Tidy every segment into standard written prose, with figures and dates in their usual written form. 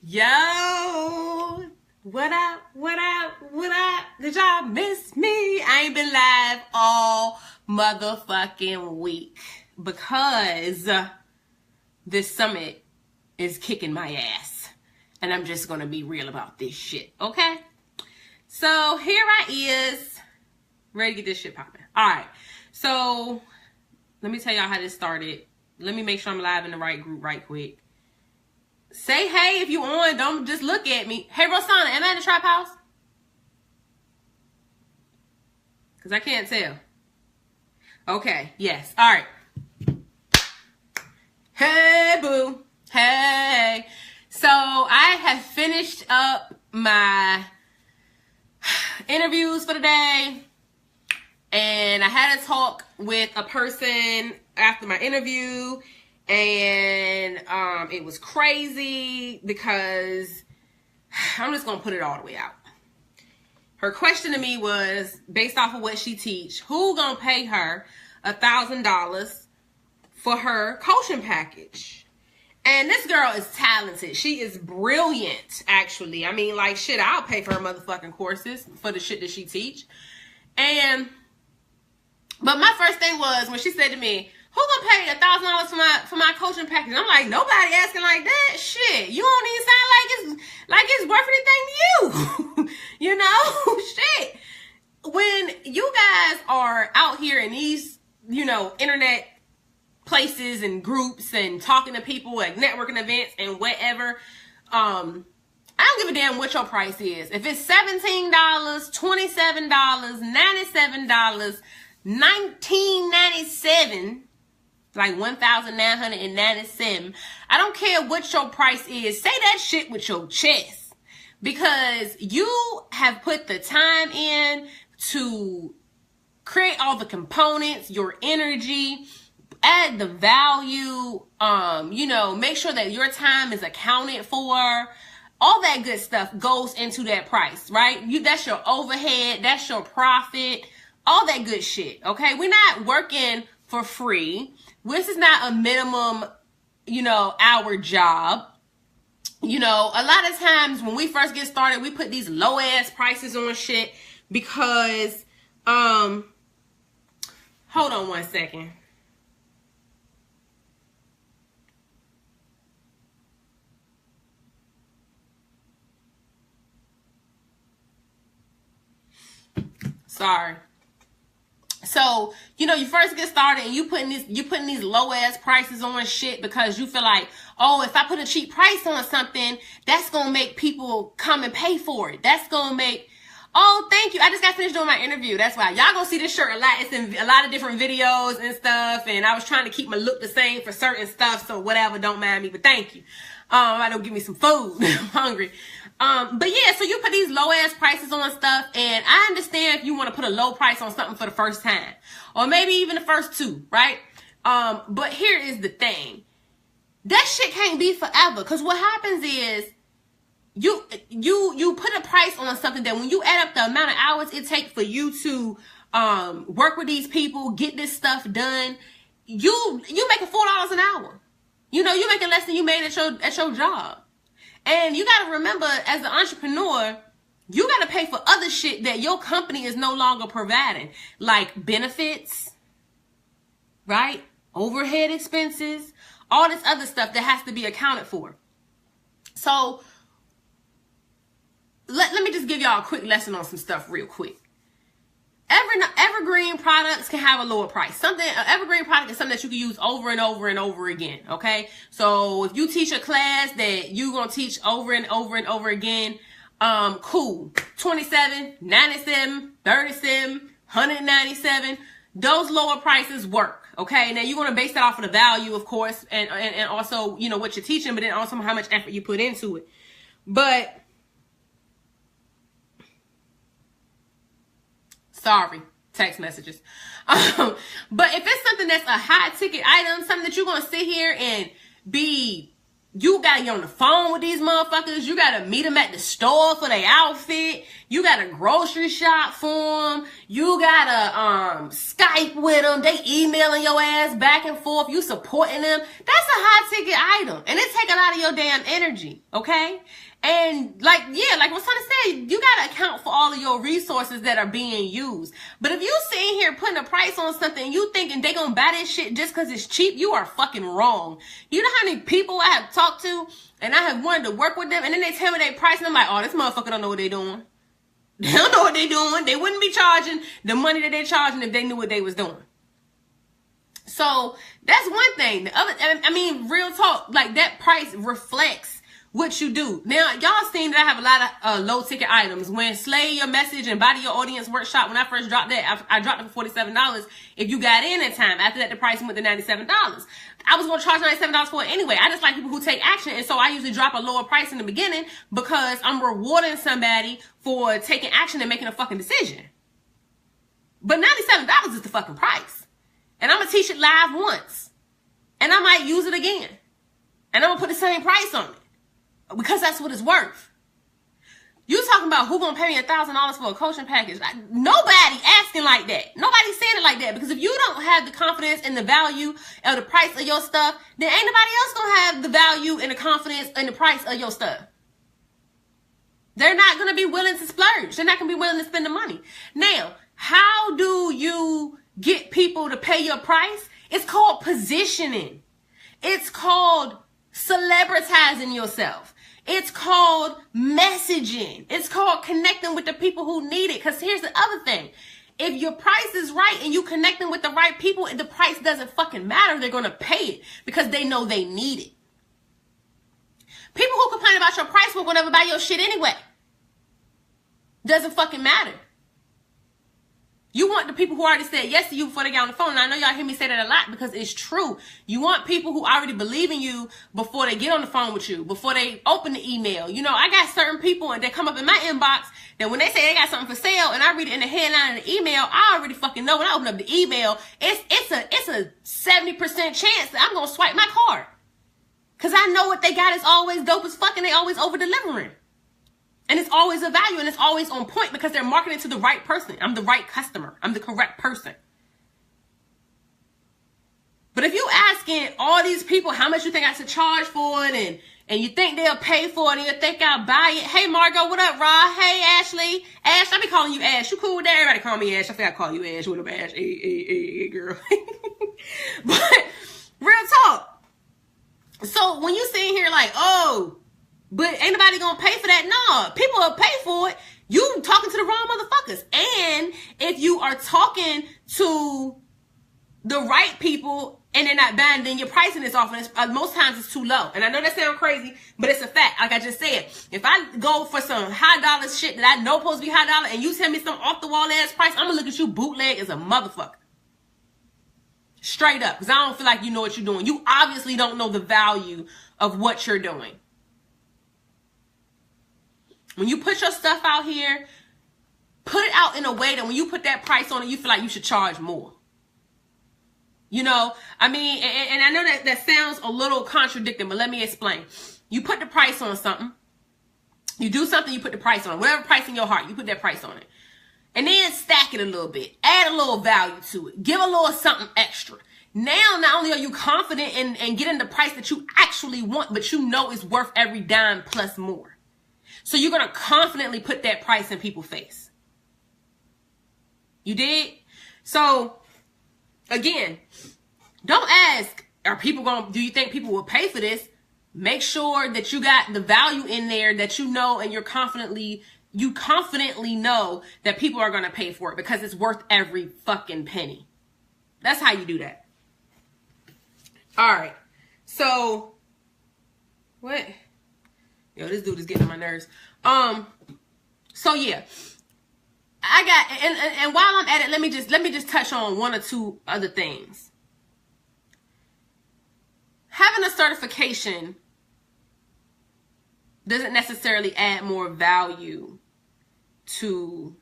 Yo, what up, what up, what up? Did y'all miss me? I ain't been live all motherfucking week because this summit is kicking my ass. And I'm just gonna be real about this shit, okay? So here I is, ready to get this shit popping. Alright, so let me tell y'all how this started. Let me make sure I'm live in the right group right quick. Say hey if you on. Don't just look at me. Hey, Rosanna, am I in the trap house? Because I can't tell. Okay, yes. All right. Hey, boo. Hey. So I have finished up my interviews for the day. And I had a talk with a person after my interview. And it was crazy because I'm just gonna put it all the way out. Her question to me was, based off of what she teach, who gonna pay her $1,000 for her coaching package? And this girl is talented. She is brilliant, actually. I mean, like, shit, I'll pay for her motherfucking courses for the shit that she teach. But my first thing was when she said to me, who gonna pay $1,000 for my coaching package? I'm like, nobody asking like that. Shit, you don't even sound like it's worth anything to you. You know, shit. When you guys are out here in these, internet places and groups and talking to people at networking events and whatever, I don't give a damn what your price is. If it's $17, $27, $97, $19.97. Like $1,997. I don't care what your price is. Say that shit with your chest. Because you have put the time in to create all the components, your energy, add the value, make sure that your time is accounted for. All that good stuff goes into that price, right? That's your overhead, that's your profit, all that good shit, okay? We're not working for free. This is not a minimum, hour job. A lot of times when we first get started, we put these low ass prices on shit because, hold on one second. Sorry. So, you first get started and you putting these low ass prices on shit because you feel like, oh, if I put a cheap price on something, that's going to make people come and pay for it. That's going to make, oh, thank you. I just got finished doing my interview. That's why y'all going to see this shirt a lot. It's in a lot of different videos and stuff. And I was trying to keep my look the same for certain stuff. So whatever, don't mind me, but thank you. I don't give me some food. I'm hungry. But yeah, so you put these low ass prices on stuff, and I understand if you want to put a low price on something for the first time, or maybe even the first two, right? But here is the thing. That shit can't be forever, because what happens is you put a price on something that when you add up the amount of hours it takes for you to work with these people, get this stuff done, you making $4 an hour. You making less than you made at your job. And you got to remember, as an entrepreneur, you got to pay for other shit that your company is no longer providing, like benefits, right? Overhead expenses, all this other stuff that has to be accounted for. So let me just give y'all a quick lesson on some stuff real quick. Evergreen products can have a lower price. An evergreen product is something that you can use over and over and over again, okay? So if you teach a class that you're going to teach over and over and over again, cool. $27, $97, $37, $197, those lower prices work, okay? Now you're going to base that off of the value, of course, and also, what you're teaching, but then also how much effort you put into it. But sorry, text messages. But if it's something that's a high ticket item, something that you're going to sit here and be You gotta get on the phone with these motherfuckers. You gotta meet them at the store for their outfit. You gotta grocery shop for them. You gotta Skype with them. They emailing your ass back and forth. You supporting them. That's a high ticket item, and it take a lot of your damn energy. Okay. And like I was trying to say, you gotta account for all of your resources that are being used. But if you sitting here putting a price on something and you thinking they gonna buy this shit just cause it's cheap, you are fucking wrong. You know how many people I have talked to and I have wanted to work with them and then they tell me their price and I'm like, oh, this motherfucker don't know what they doing. They don't know what they doing. They wouldn't be charging the money that they're charging if they knew what they was doing. So that's one thing. The other, I mean, real talk, like that price reflects what you do. Now, y'all seen that I have a lot of low ticket items. When Slay Your Message and Body Your Audience Workshop, when I first dropped that, I dropped it for $47 if you got in at time. After that, the price went to $97. I was going to charge $97 for it anyway. I just like people who take action. And so I usually drop a lower price in the beginning because I'm rewarding somebody for taking action and making a fucking decision. But $97 is the fucking price. And I'm going to teach it live once. And I might use it again. And I'm going to put the same price on it. Because that's what it's worth. You talking about who gonna pay me $1,000 for a coaching package? Nobody asking like that. Nobody saying it like that. Because if you don't have the confidence and the value of the price of your stuff, then ain't nobody else gonna have the value and the confidence and the price of your stuff. They're not gonna be willing to splurge. They're not gonna be willing to spend the money. Now, how do you get people to pay your price? It's called positioning. It's called celebritizing yourself. It's called messaging. It's called connecting with the people who need it. Because here's the other thing. If your price is right and you connecting with the right people, the price doesn't fucking matter. They're going to pay it because they know they need it. People who complain about your price won't never buy your shit anyway. Doesn't fucking matter. You want the people who already said yes to you before they get on the phone. And I know y'all hear me say that a lot because it's true. You want people who already believe in you before they get on the phone with you, before they open the email. You know, I got certain people and they come up in my inbox that when they say they got something for sale and I read it in the headline of the email, I already fucking know when I open up the email, it's a 70% chance that I'm going to swipe my card. Because I know what they got is always dope as fuck and they always over-delivering. And it's always a value and it's always on point because they're marketing to the right person. I'm the right customer. I'm the correct person. But if you asking all these people how much you think I should charge for it and you think they'll pay for it and you think I'll buy it. Hey, Margo, what up, Ra? Hey, Ashley. Ash, I be calling you Ash. You cool with that? Everybody call me Ash. I think I call you Ash. What up, Ash? Hey, girl. But real talk. So when you sitting here like, oh, but ain't nobody gonna pay for that. No, people will pay for it. You talking to the wrong motherfuckers. And if you are talking to the right people and they're not buying, then your pricing is off and most times it's too low. And I know that sounds crazy, but it's a fact. Like I just said, if I go for some high dollar shit that I know supposed to be high dollar and you tell me some off the wall ass price, I'm gonna look at you bootleg as a motherfucker. Straight up. Because I don't feel like you know what you're doing. You obviously don't know the value of what you're doing. When you put your stuff out here, put it out in a way that when you put that price on it, you feel like you should charge more. You know, I mean, and I know that sounds a little contradicting, but let me explain. You put the price on something. You do something, you put the price on it. Whatever price in your heart, you put that price on it. And then stack it a little bit. Add a little value to it. Give a little something extra. Now, not only are you confident in getting the price that you actually want, but you know it's worth every dime plus more. So you're going to confidently put that price in people's face. You did? So, again, don't ask, do you think people will pay for this? Make sure that you got the value in there that you know and you confidently know that people are going to pay for it because it's worth every fucking penny. That's how you do that. All right. So, what? Yo, this dude is getting on my nerves. So yeah, I got, and while I'm at it, let me just touch on one or two other things. Having a certification doesn't necessarily add more value to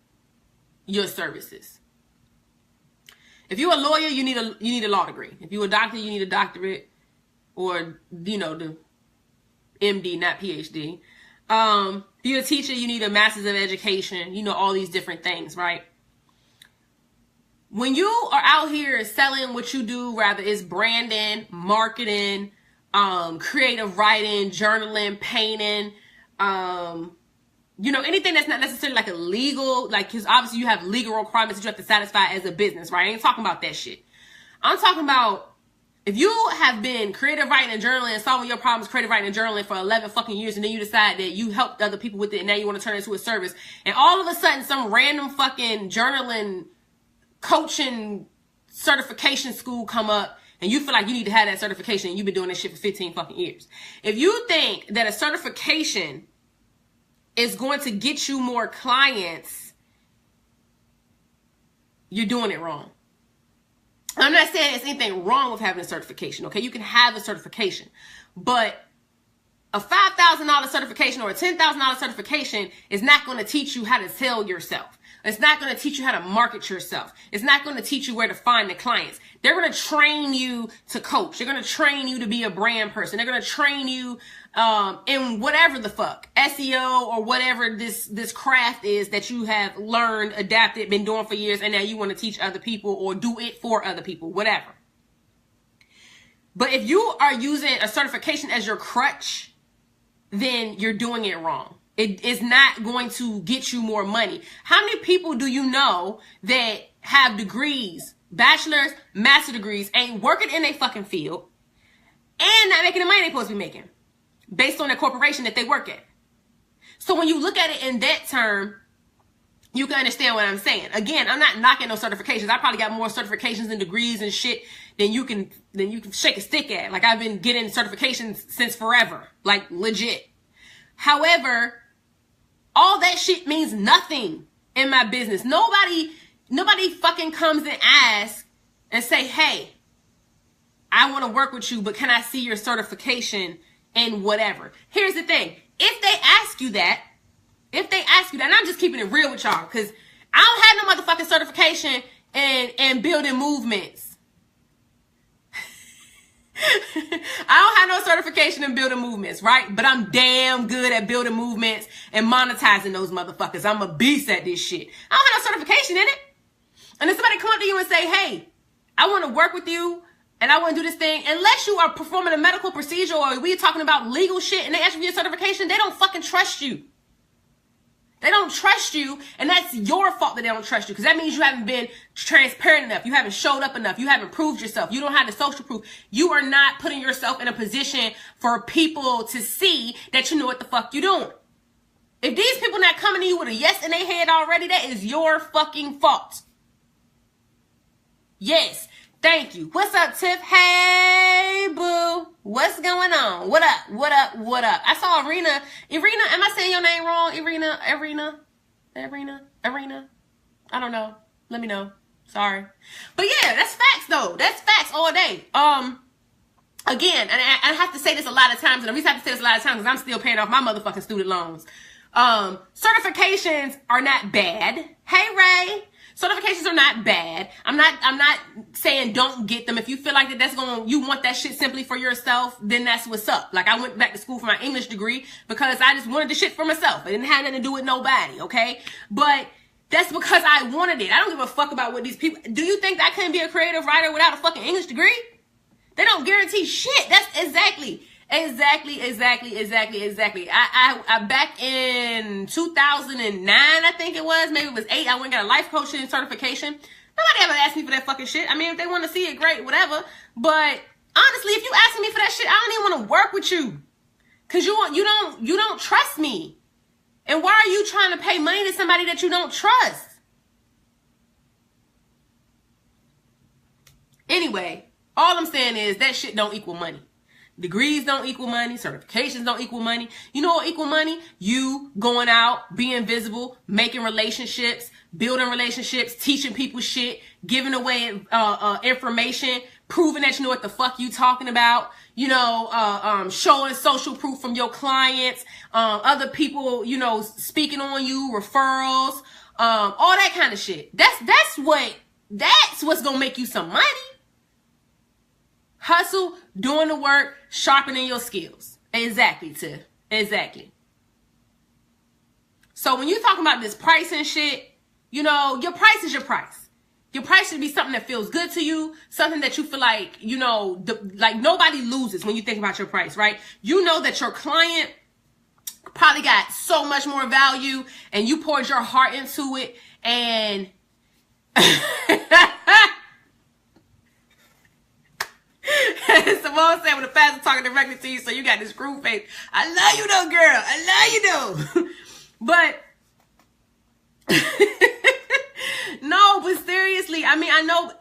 your services. If you're a lawyer, you need a law degree. If you're a doctor, you need a doctorate, or you know MD, not PhD. You're a teacher, you need a master's of education, you know, all these different things, right? When you are out here selling what you do, rather it's branding, marketing, creative writing, journaling, painting, you know, anything that's not necessarily like a legal, like, because obviously you have legal requirements that you have to satisfy as a business, right? I ain't talking about that shit. I'm talking about if you have been creative writing and journaling and solving your problems, creative writing and journaling for 11 fucking years, and then you decide that you helped other people with it and now you want to turn it into a service, and all of a sudden some random fucking journaling coaching certification school come up and you feel like you need to have that certification and you've been doing this shit for 15 fucking years. If you think that a certification is going to get you more clients, you're doing it wrong. I'm not saying there's anything wrong with having a certification, okay? You can have a certification, but a $5,000 certification or a $10,000 certification is not going to teach you how to sell yourself. It's not going to teach you how to market yourself. It's not going to teach you where to find the clients. They're going to train you to coach. They're going to train you to be a brand person. They're going to train you in whatever the fuck, SEO or whatever this craft is that you have learned, adapted, been doing for years, and now you want to teach other people or do it for other people, whatever. But if you are using a certification as your crutch, then you're doing it wrong. It is not going to get you more money. How many people do you know that have degrees, bachelor's, master degrees, ain't working in a fucking field and not making the money they're supposed to be making based on the corporation that they work at? So when you look at it in that term, you can understand what I'm saying. Again, I'm not knocking no certifications. I probably got more certifications and degrees and shit than you can shake a stick at. Like, I've been getting certifications since forever, like legit. However, all that shit means nothing in my business. Nobody fucking comes and asks and say, hey, I want to work with you, but can I see your certification and whatever? Here's the thing. If they ask you that, and I'm just keeping it real with y'all, because I don't have no motherfucking certification in building movements. I don't have no certification in building movements, right? But I'm damn good at building movements and monetizing those motherfuckers. I'm a beast at this shit. I don't have no certification in it. And if somebody come up to you and say, hey, I want to work with you and I want to do this thing, unless you are performing a medical procedure or we're talking about legal shit and they ask you for your certification, they don't fucking trust you. They don't trust you, and that's your fault that they don't trust you, because that means you haven't been transparent enough. You haven't showed up enough. You haven't proved yourself. You don't have the social proof. You are not putting yourself in a position for people to see that you know what the fuck you're doing. If these people not coming to you with a yes in their head already, that is your fucking fault. Yes. Thank you. What's up, Tiff? Hey, boo. What's going on? What up? What up? What up? I saw Irina. Am I saying your name wrong? Irina? I don't know. Let me know. Sorry. But yeah, that's facts though. That's facts all day. Again, and I have to say this a lot of times, and the reason I have to say this a lot of times is I'm still paying off my motherfucking student loans. Certifications are not bad. Hey, Ray. Certifications are not bad. I'm not saying don't get them. If you feel like you want that shit simply for yourself, then that's what's up. Like, I went back to school for my English degree because I just wanted the shit for myself. It didn't have nothing to do with nobody, okay? But that's because I wanted it. I don't give a fuck about what these people... Do you think that I couldn't be a creative writer without a fucking English degree? They don't guarantee shit. That's exactly. I back in 2009, I think it was, maybe it was 8, I went and got a life coaching certification. Nobody ever asked me for that fucking shit. I mean, if they want to see it, great, whatever. But honestly, if you asking me for that shit, I don't even want to work with you. Cause you don't trust me. And why are you trying to pay money to somebody that you don't trust? Anyway, all I'm saying is that shit don't equal money. Degrees don't equal money. Certifications don't equal money. You know what equal money? You going out, being visible, making relationships, building relationships, teaching people shit, giving away information, proving that you know what the fuck you talking about, you know, showing social proof from your clients, other people, you know, speaking on you, referrals, all that kind of shit. That's what's gonna make you some money. Hustle, doing the work, sharpening your skills. Exactly, Tiff. Exactly. So when you're talking about this pricing shit, you know, your price is your price. Your price should be something that feels good to you, something that you feel like, you know, like nobody loses when you think about your price, right? You know that your client probably got so much more value and you poured your heart into it, and Simone said, when the pastor talking directly to you, so you got this screw face. I love you though, girl. I love you though. But no, but seriously, I mean, I know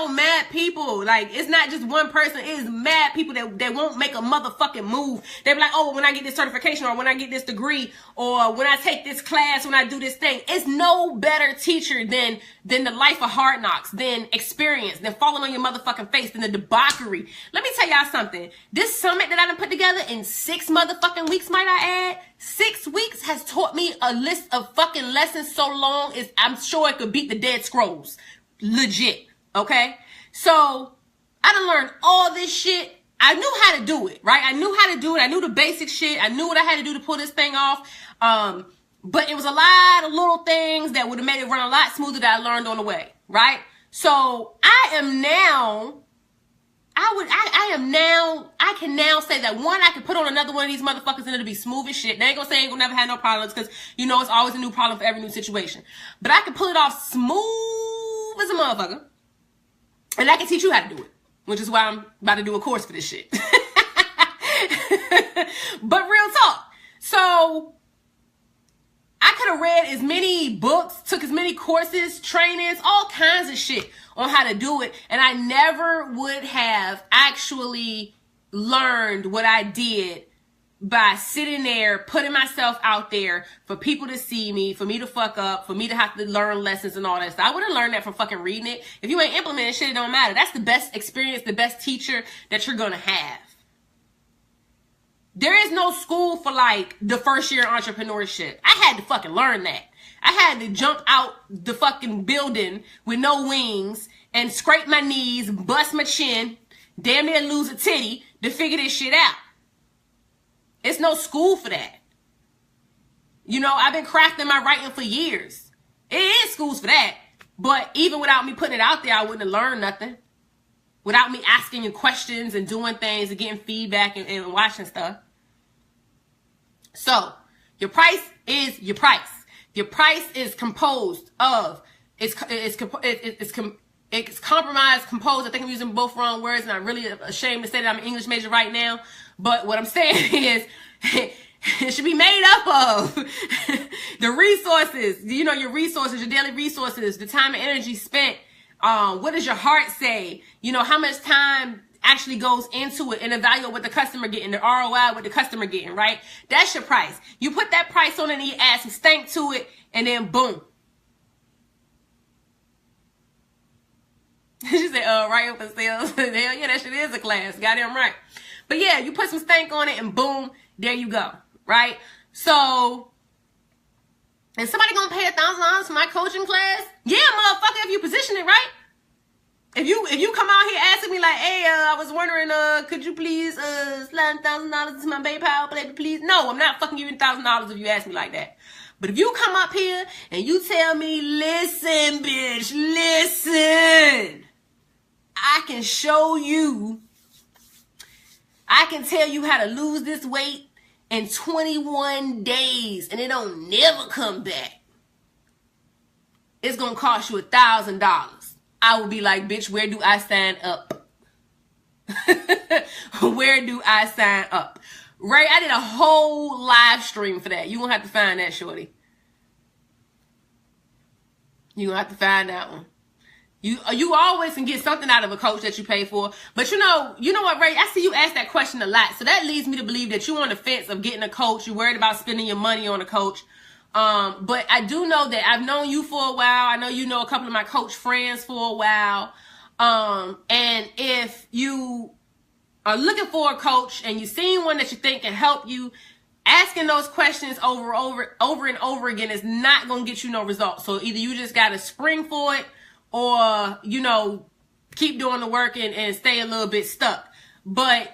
mad people. Like, it's not just one person. It is mad people that won't make a motherfucking move. They be like, oh, when I get this certification, or when I get this degree, or when I take this class, when I do this thing. It's no better teacher than the life of hard knocks, than experience, than falling on your motherfucking face, than the debauchery. Let me tell y'all something. This summit that I done put together in 6 motherfucking weeks, might I add, 6 weeks has taught me a list of fucking lessons so long is I'm sure it could beat the Dead Scrolls. Legit. Okay? So I done learned all this shit. I knew how to do it, right? I knew how to do it. I knew the basic shit. I knew what I had to do to pull this thing off. But it was a lot of little things that would have made it run a lot smoother that I learned on the way, right? So I can now say that, one, I can put on another one of these motherfuckers and it'll be smooth as shit. They ain't gonna say I ain't gonna never have no problems, because, you know, it's always a new problem for every new situation. But I can pull it off smooth as a motherfucker. And I can teach you how to do it, which is why I'm about to do a course for this shit. But real talk. So I could have read as many books, took as many courses, trainings, all kinds of shit on how to do it. And I never would have actually learned what I did by sitting there, putting myself out there for people to see me, for me to fuck up, for me to have to learn lessons and all that stuff. I would have learned that from fucking reading it. If you ain't implementing shit, it don't matter. That's the best experience, the best teacher that you're gonna have. There is no school for like the first year entrepreneurship. I had to fucking learn that. I had to jump out the fucking building with no wings and scrape my knees, bust my chin, damn near lose a titty to figure this shit out. It's no school for that. You know, I've been crafting my writing for years. It is schools for that. But even without me putting it out there, I wouldn't have learned nothing. Without me asking you questions and doing things and getting feedback and watching stuff. So, your price is your price. Your price is composed of, it's compromised, composed. I think I'm using both wrong words, and I'm really ashamed to say that I'm an English major right now. But what I'm saying is, it should be made up of the resources, you know, your resources, your daily resources, the time and energy spent. What does your heart say? You know, how much time actually goes into it, and evaluate what the customer getting, the ROI, what the customer getting, right? That's your price. You put that price on it and you add some stank to it, and then boom. She said, right up for sales. Hell yeah, that shit is a class. Goddamn right. But yeah, you put some stank on it and boom, there you go, right? So, is somebody gonna pay $1,000 for my coaching class? Yeah, motherfucker, if you position it right. If you come out here asking me like, hey, I was wondering, could you please slide $1,000 into my PayPal, baby, please? No, I'm not fucking giving $1,000 if you ask me like that. But if you come up here and you tell me, listen, bitch, listen, I can show you, I can tell you how to lose this weight in 21 days and it don't never come back. It's gonna cost you $1,000. I will be like, bitch, where do I sign up? Where do I sign up? Right? I did a whole live stream for that. You're going to have to find that, shorty. You're going to have to find that one. You always can get something out of a coach that you pay for. But you know what, Ray? I see you ask that question a lot. So that leads me to believe that you're on the fence of getting a coach. You're worried about spending your money on a coach. But I do know that I've known you for a while. I know you know a couple of my coach friends for a while. And if you are looking for a coach and you've seen one that you think can help you, asking those questions over and over again is not going to get you no results. So either you just got to spring for it or, you know, keep doing the work and stay a little bit stuck. But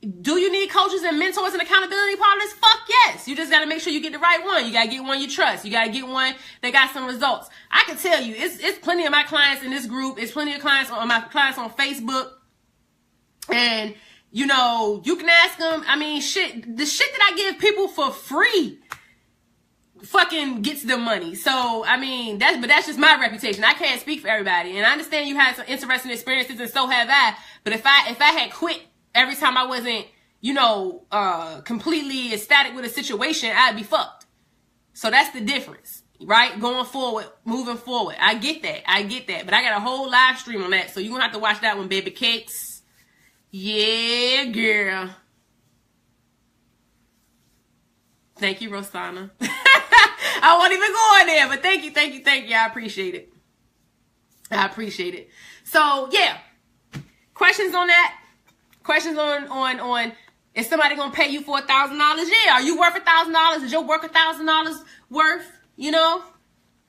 Do you need coaches and mentors and accountability partners? Fuck yes. You just got to make sure you get the right one. You got to get one you trust. You got to get one that got some results. I can tell you, it's plenty of my clients in this group. It's plenty of clients on my clients on Facebook. And, you know, you can ask them. I mean, shit, the shit that I give people for free fucking gets them money. So, I mean, that's just my reputation. I can't speak for everybody. And I understand you had some interesting experiences, and so have I. But if I had quit every time I wasn't, you know, completely ecstatic with a situation, I'd be fucked. So that's the difference, right? Going forward, moving forward. I get that. But I got a whole live stream on that. So you're going to have to watch that one, baby cakes. Yeah, girl. Thank you, Rosanna. I won't even go in there, but thank you. I appreciate it. So, yeah. Questions on that? Questions on is somebody gonna pay you for $1,000? Yeah, are you worth $1,000? Is your work $1,000 worth? You know,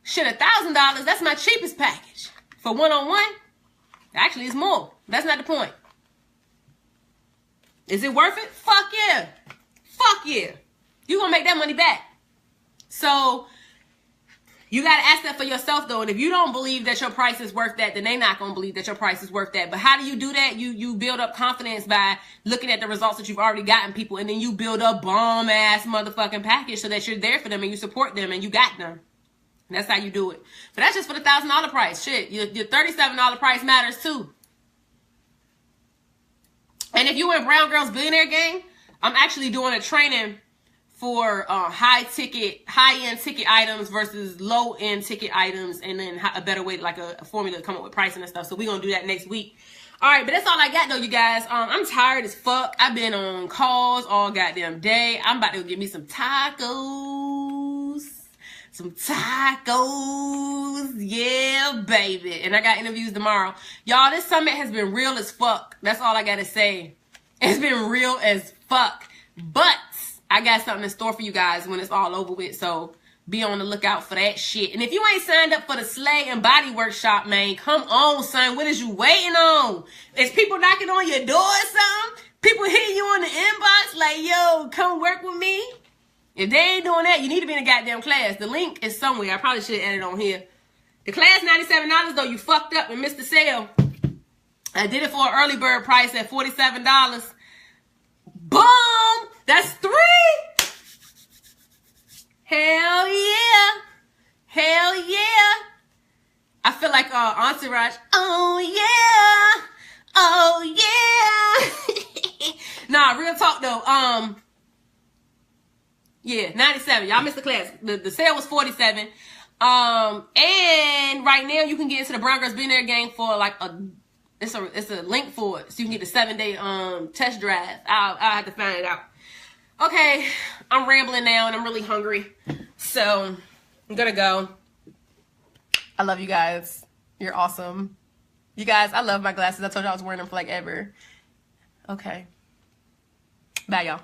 shit, $1,000. That's my cheapest package for one-on-one. Actually, it's more. That's not the point. Is it worth it? Fuck yeah. You gonna make that money back. So you got to ask that for yourself, though. And if you don't believe that your price is worth that, then they're not going to believe that your price is worth that. But how do you do that? You build up confidence by looking at the results that you've already gotten people. And then you build a bomb-ass motherfucking package so that you're there for them and you support them and you got them. And that's how you do it. But that's just for the $1,000 price. Shit, your $37 price matters, too. And if you in Brown Girls Billionaire Gang, I'm actually doing a training for high-end ticket items versus low-end ticket items, and then a better way, like a formula to come up with pricing and stuff. So we're going to do that next week. All right, but that's all I got, though, you guys. I'm tired as fuck. I've been on calls all goddamn day. I'm about to go get me some tacos. Yeah, baby. And I got interviews tomorrow. Y'all, this summit has been real as fuck. That's all I got to say. It's been real as fuck. But I got something in store for you guys when it's all over with, so be on the lookout for that shit. And if you ain't signed up for the Slay and Body Workshop, man, come on, son. What is you waiting on? Is people knocking on your door or something? People hitting you on the inbox like, yo, come work with me? If they ain't doing that, you need to be in a goddamn class. The link is somewhere. I probably should have added it on here. The class, $97, though. You fucked up and missed the sale. I did it for an early bird price at $47. Boom! That's 3. Hell yeah. I feel like Entourage. Oh yeah. Nah, real talk though. Yeah, 97. Y'all missed the class. The sale was 47. And right now you can get into the Brown Girls Billionaire Gang for like it's a link for it, so you can get the 7-day test drive. I'll have to find it out. Okay, I'm rambling now and I'm really hungry, so I'm gonna go. I love you guys. You're awesome. You guys, I love my glasses. I told you I was wearing them for like ever. Okay. Bye, y'all.